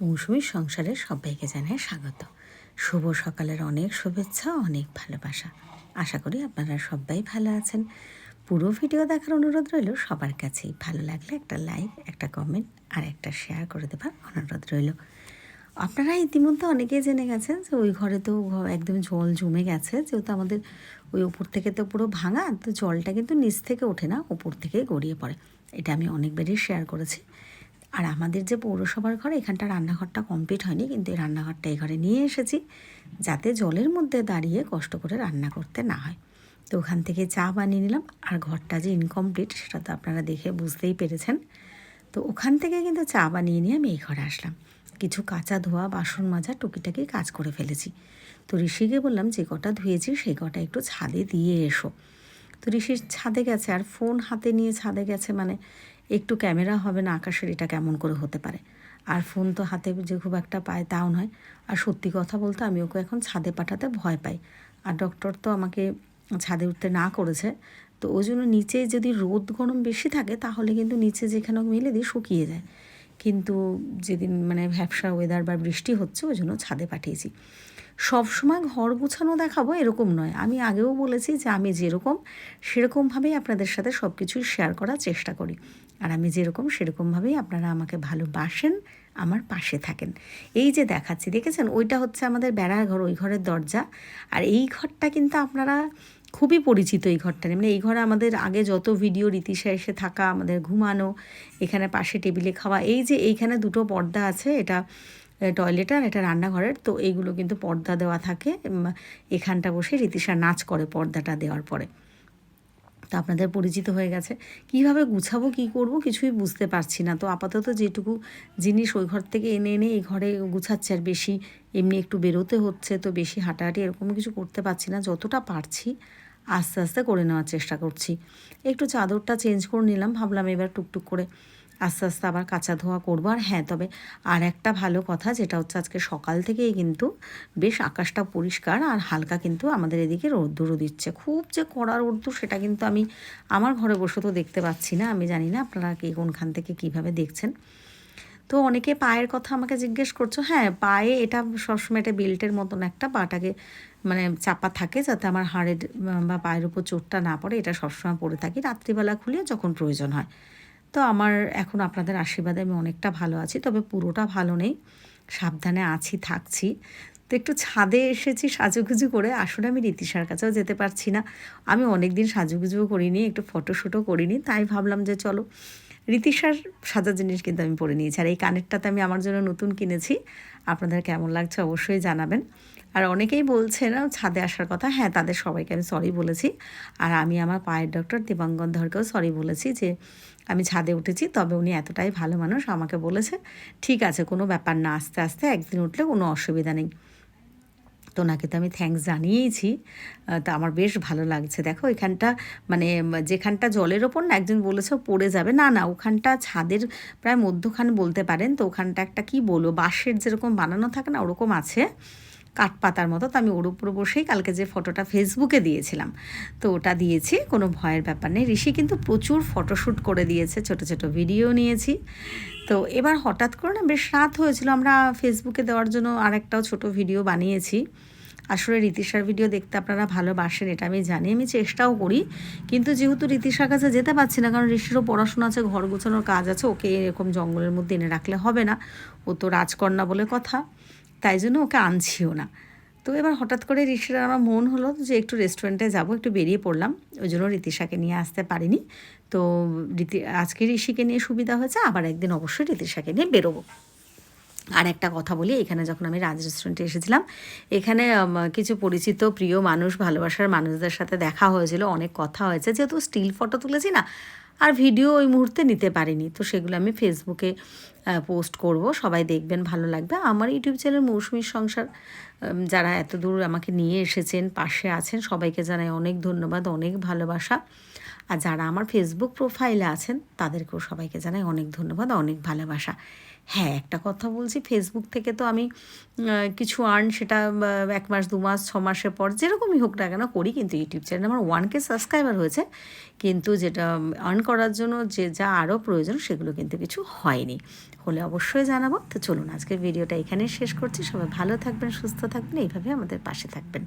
মৌসুমীর সংসারে সবাইকে জানাই স্বাগত। শুভ সকালের অনেক শুভেচ্ছা, অনেক ভালোবাসা। আশা করি আপনারা সবাই ভালো আছেন। পুরো ভিডিও দেখার অনুরোধ রইল সবার কাছেই। ভালো লাগলে একটা লাইক, একটা কমেন্ট আর একটা শেয়ার করে দেবার অনুরোধ রইল। আপনারা ইতিমধ্যে অনেকেই জেনে গেছেন যে ওই ঘরে তো একদম জল জমে গেছে, যেহেতু আমাদের ওই ওপর থেকে তো পুরো ভাঙা, তো জলটা কিন্তু নিচ থেকে ওঠে না, ওপর থেকে গড়িয়ে পড়ে। এটা আমি অনেকবারই শেয়ার করেছি। আর আমাদের যে পৌরসভার ঘর, এখানটা রান্নাঘরটা কমপ্লিট হয়নি, কিন্তু এই রান্নাঘরটা এই ঘরে নিয়ে এসেছি যাতে জলের মধ্যে দাঁড়িয়ে কষ্ট করে রান্না করতে না হয়। তো ওখান থেকে চা বানিয়ে নিলাম। আর ঘরটা যে ইনকমপ্লিট সেটা তো আপনারা দেখে বুঝতেই পেরেছেন। তো ওখান থেকে কিন্তু চা বানিয়ে নিয়ে আমি এই ঘরে আসলাম। কিছু কাঁচা ধোয়া বাসন মাজা টুকিটাকি কাজ করে ফেলেছি। তো ঋষিকে বললাম যে কটা ধুয়েছি সেই কটা একটু ছাদে দিয়ে এসো। তো ঋষির ছাদে গেছে, আর ফোন হাতে নিয়ে ছাদে গেছে মানে একটু ক্যামেরা হবে না আকাশের, এটা কেমন করে হতে পারে। আর ফোন তো হাতে যে খুব একটা পায় তাও নয়। আর সত্যি কথা বলতে আমি ওকে এখন ছাদে পাঠাতে ভয় পাই। আর ডক্টর তো আমাকে ছাদে উঠতে না করেছে। তো ওই জন্য নিচে যদি রোদ গরম বেশি থাকে তাহলে কিন্তু নিচে যেখানে মেলে দিয়ে শুকিয়ে যায়। কিন্তু যেদিন মানে ভ্যাপসা ওয়েদার বা বৃষ্টি হচ্ছে ওই জন্য ছাদে পাঠিয়েছি। সব সময় ঘর গুছানো দেখাবো এরকম নয়। আমি আগেও বলেছি যে আমি যেরকম সেরকমভাবেই আপনাদের সাথে সব কিছুই শেয়ার করার চেষ্টা করি। আর আমি যেরকম সেরকমভাবেই আপনারা আমাকে ভালোবাসেন, আমার পাশে থাকেন। এই যে দেখাচ্ছি, দেখেছেন ওইটা হচ্ছে আমাদের বেড়ার ঘর, ওই ঘরের দরজা। আর এই ঘরটা কিন্তু আপনারা খুবই পরিচিত এই ঘরটা। মানে এই ঘরে আমাদের আগে যত ভিডিও, রীতিশা এসে থাকা, আমাদের ঘুমানো, এখানে পাশে টেবিলে খাওয়া, এই যে এইখানে দুটো পর্দা আছে, এটা টয়লেট আর এটা রান্নাঘরের, তো এইগুলো কিন্তু পর্দা দেওয়া থাকে। এখানটা বসে রীতিশা নাচ করে পর্দাটা দেওয়ার পরে। তো আপনাদের পরিচিত হয়ে গেছে। কীভাবে গুছাবো, কী করব কিছুই বুঝতে পারছি না। তো আপাতত যেটুকু জিনিস ওই ঘর থেকে এনে এনে এই ঘরে গুছাচ্ছে। আর বেশি এমনি একটু বেরোতে হচ্ছে, তো বেশি হাঁটাহাঁটি এরকম কিছু করতে পারছি না। যতটা পারছি আস্তে আস্তে করে নেওয়ার চেষ্টা করছি। একটু চাদরটা চেঞ্জ করে নিলাম, ভাবলাম এবার টুকটুক করে আস্তে আস্তে আবার কাচা ধোয়া করবো। আর হ্যাঁ, তবে আর একটা ভালো কথা যেটা হচ্ছে, আজকে সকাল থেকেই কিন্তু বেশ আকাশটা পরিষ্কার আর হালকা, কিন্তু আমাদের এদিকে রোদ্দুরও দিচ্ছে। খুব যে কড়া রোদ্দুর সেটা কিন্তু আমি আমার ঘরে বসে তো দেখতে পাচ্ছি না। আমি জানি না আপনারা কে কোনখান থেকে কীভাবে দেখছেন। তো অনেকে পায়ের কথা আমাকে জিজ্ঞেস করছো। হ্যাঁ, পায়ে এটা সবসময় একটা বেল্টের মতন একটা পাটাকে মানে চাপা থাকে যাতে আমার হাড়ের বা পায়ের উপর চোটটা না পড়ে, এটা সবসময় পরে থাকি। রাত্রিবেলা খুলিয়ে যখন প্রয়োজন হয়। তো আমার এখন আপনাদের আশীর্বাদে আমি অনেকটা ভালো আছি, তবে পুরোটা ভালো নেই। সাবধানে আছি, থাকছি। তো একটু ছাদে এসেছি সাজুগুজু করে। আসলে আমি রীতিশার কাছেও যেতে পারছি না। আমি অনেক দিন সাজুগুজুও করিনি, একটু ফটোশ্যুটও করিনি, তাই ভাবলাম যে চলো রীতিশার সাজার জিনিস কিন্তু আমি পরে নিয়েছি। আর এই কানেরটাতে আমি আমার জন্য নতুন কিনেছি। আপনাদের কেমন লাগছে অবশ্যই জানাবেন। আর অনেকেই বলছে না ছাদে আসার কথা। হ্যাঁ, তাদের সবাইকে আমি সরি বলেছি। আর আমি আমার পায়ের ডক্টর দীপাঙ্কর ধরকেও সরি বলেছি যে আমি ছাদে উঠেছি, তবে উনি এতটাই ভালো মানুষ, আমাকে বলেছে ঠিক আছে, কোনো ব্যাপার না, আস্তে আস্তে একদিন উঠলে কোনো অসুবিধা নেই। তো ওনাকে তো আমি থ্যাঙ্কস জানিয়েছি। তো আমার বেশ ভালো লাগছে। দেখো এখানটা মানে যেখানটা জলের ওপর না, একজন বলেছে পড়ে যাবে, না না, ওখানটা ছাদের প্রায় মধ্যখানে বলতে পারেন। তো ওখানটা একটা কী বলবো, বাঁশের যেরকম বানানো থাকে না ওরকম আছে, কাঠপাতার মতো। তো আমি ওর উপরে বসেই কালকে যে ফটোটা ফেসবুকে দিয়েছিলাম, তো ওটা দিয়েছি, কোনো ভয়ের ব্যাপার নেই। ঋষি কিন্তু প্রচুর ফটোশ্যুট করে দিয়েছে, ছোটো ছোটো ভিডিও নিয়েছি। তো এবার হঠাৎ করে না বেশ রাত হয়েছিল, আমরা ফেসবুকে দেওয়ার জন্য আরেকটাও ছোটো ভিডিও বানিয়েছি। আসলে রীতিশার ভিডিও দেখতে আপনারা ভালোবাসেন এটা আমি জানি, আমি চেষ্টাও করি। কিন্তু যেহেতু রীতিশার কাছে যেতে পারছি না, কারণ ঋষিরও পড়াশোনা আছে, ঘর গোছানোর কাজ আছে, ওকে এরকম জঙ্গলের মধ্যে এনে রাখলে হবে না, ও তো রাজকন্যা বলে কথা, তাই জন্য ওকে আনছিও না। তো এবার হঠাৎ করে ঋষির আমার মন হলো যে একটু রেস্টুরেন্টে যাব, একটু বেরিয়ে পড়লাম। ওই জন্য রীতিশাকে নিয়ে আসতে পারিনি। তো আজকে ঋষিকে নিয়ে সুবিধা হয়েছে, আবার একদিন অবশ্যই রীতিশাকে নিয়ে বেরোবো। আর একটা কথা বলি, এখানে যখন আমি রাজ রেস্টুরেন্টে এসেছিলাম, এখানে কিছু পরিচিত প্রিয় মানুষ, ভালোবাসার মানুষদের সাথে দেখা হয়েছিল, অনেক কথা হয়েছে। যেহেতু স্টিল ফটো তুলেছি না, আর ভিডিও ওই মুহূর্তে নিতে পারিনি, তো সেগুলো আমি ফেসবুকে পোস্ট করব, সবাই দেখবেন, ভালো লাগবে। আমার ইউটিউব চ্যানেল মৌসুমীর সংসার যারা এত দূর আমাকে নিয়ে এসেছেন, পাশে আছেন, সবাইকে জানাই অনেক ধন্যবাদ, অনেক ভালোবাসা। আর যারা আমার ফেসবুক প্রোফাইলে আছেন তাদেরকেও সবাইকে জানাই অনেক ধন্যবাদ, অনেক ভালোবাসা। হ্যাঁ, একটা কথা বলছি, ফেসবুক থেকে তো আমি কিছু সেটা ১ মাস, ২ মাস, ৬ মাসের পর যেরকমই হোক না কেন করি, কিন্তু ইউটিউব চ্যানেলে আমার 1K সাবস্ক্রাইবার হয়েছে। কিন্তু যেটা আর্ন করার জন্য যে যা আরও প্রয়োজন সেগুলো কিন্তু কিছু হয়নি। হলে অবশ্যই জানাবো। তো চলুন আজকের ভিডিওটা এখানেই শেষ করছি। সবাই ভালো থাকবেন, সুস্থ থাকবেন, এইভাবে আমাদের পাশে থাকবেন।